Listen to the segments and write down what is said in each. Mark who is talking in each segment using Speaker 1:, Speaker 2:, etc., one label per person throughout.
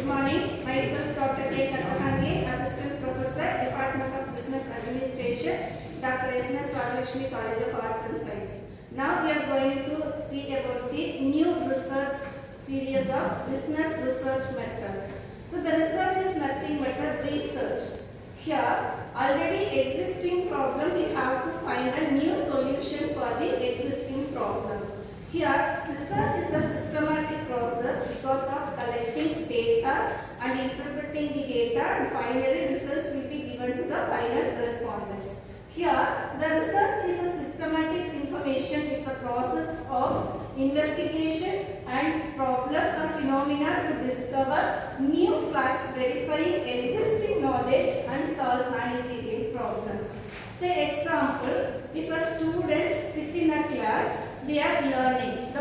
Speaker 1: morning. Myself Dr. K. Katwahange, Assistant Professor, Department of Business Administration, Dr. S.N.S. Rajalakshmi College of Arts and Science. Now we are going to see about the new research series of business research methods. So the research is nothing but a research. Here, already existing problem, we have to find a new solution for the existing problems. Here, research is a systematic process because of collecting data and interpreting the data, and finally results will be given to the final respondents. Here, the research is a systematic information. It's a process of investigation and problem or phenomena to discover new facts, verifying existing knowledge and solve managerial problems. Say example, if a student sit in a class, they are learning.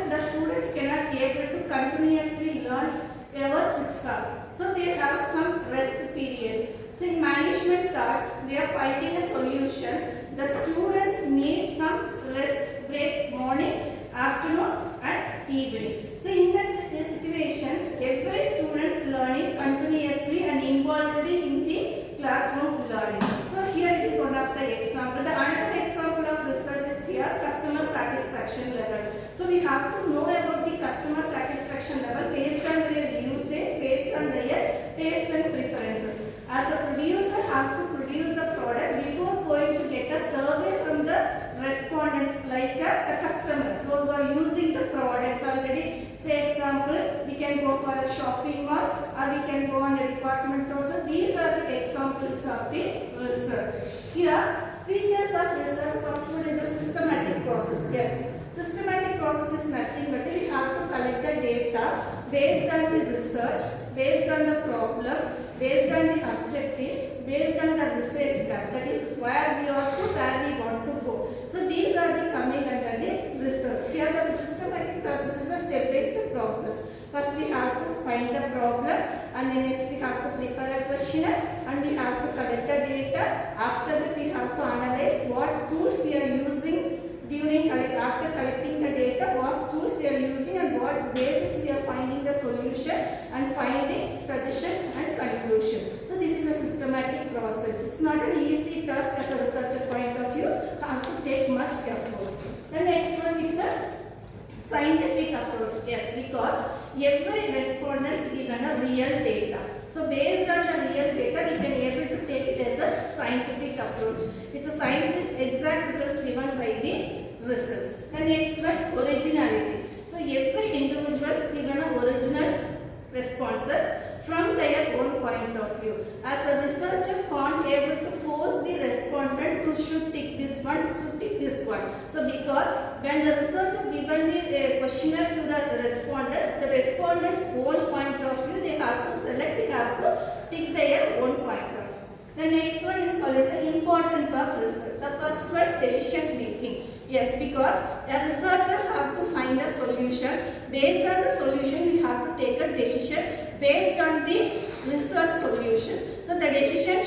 Speaker 1: The students cannot be able to continuously learn over 6 hours. So they have some rest periods. So in management thoughts, they are finding a solution. The students need some rest break morning, afternoon and evening. So in that situations, every student is learning continuously and involved in the classroom learning. So here it is one of the example. The another example of research is here customer satisfaction level. So we have to know about the customer satisfaction level based on their usage, based on their taste and preferences. As a producer, have to produce the product before going to get a survey from the respondents like the customers, those who are using the products already. Say example, we can go for a shopping mall or we can go on a department store. So these are the examples of the research. Here, features of research. First one is a systematic process. Yes, systematic process is nothing but we have to collect the data based on the research, based on the problem, based on the objectives, based on the research gap, that is where we are to, where we want to go. So these are the coming under the research. Here the systematic process is a step-by-step process. First we have to find the problem, and then next we have to prepare a questionnaire, and we have to collect the data. After that we have to analyze what tools we are using during after collecting the data, what tools we are using and what basis we are finding the solution, and finding suggestions and conclusion. So this is a systematic process. It's not an easy task as a researcher point of view. Have to take much effort. The next one is a scientific approach. Yes, because every respondent is given a real data. So based on the real data, we can able to take it as a scientific approach. It's a science is exact results given by the results. The next one, originality. So every individual is given a original responses from their own point of view. As a researcher can't able to force the respondent to should tick this one, should tick this one. So because when the researcher given the questionnaire to the respondents own point of view, they have to select, they have to tick their own point of view. The next one is called as the importance of research. The first one, decision making. Yes, because a researcher have to find a solution. Based on the solution, we have to take a decision based on the research solution. So the decision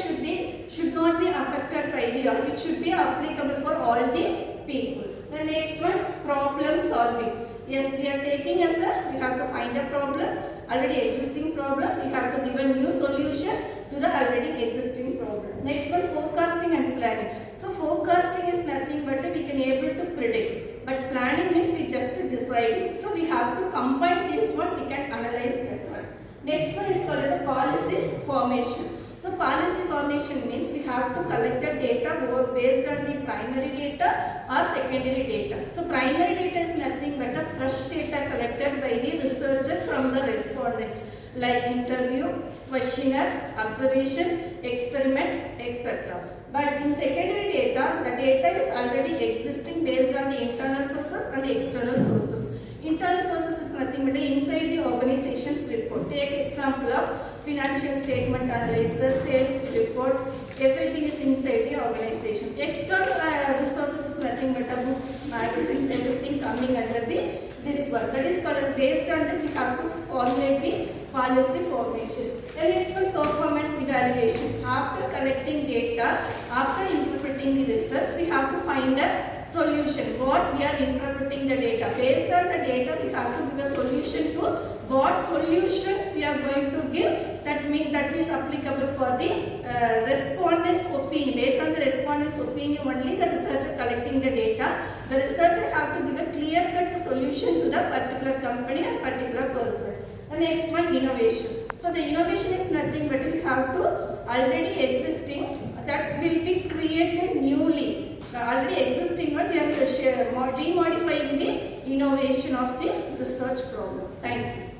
Speaker 1: should not be affected by the all. It should be applicable for all the people. The next one, problem solving. Yes, we are taking as a, we have to find a problem, already existing problem. We have to give a new solution to the already existing problem. Next one, forecasting and planning. So forecasting is nothing but we can able to predict. But planning means we just decide. So we have to combine this one, we can analyze that one. Next one is called as a policy formation. So policy formation means we have to collect the data both based on the primary data or secondary data. So primary data is nothing but a fresh data collected by the researcher from the respondents like interview, questionnaire, observation, experiment, etc. But in secondary data, the data is already existing based on the internal sources and the external sources. Internal sources is nothing but inside the organization's report. Take example of financial statement analysis, sales report, everything is inside the organization. External resources is nothing but books, magazines, everything coming under this one. That is called as based on that we have to formulate the policy formation. The next one, performance evaluation. After collecting data, after interpreting the results, we have to find a solution. What we are interpreting the data. Based on the data, we have to give a solution to what solution we are going to give, that is applicable for the respondent's opinion. Based on the respondent's opinion only, the researcher collecting the data, the researcher have to give a clear-cut solution to the particular company and particular person. The next one, innovation. So the innovation is nothing but we have to already existing, that will be created newly. The already existing one, we are remodifying the innovation of the research problem. Thank you.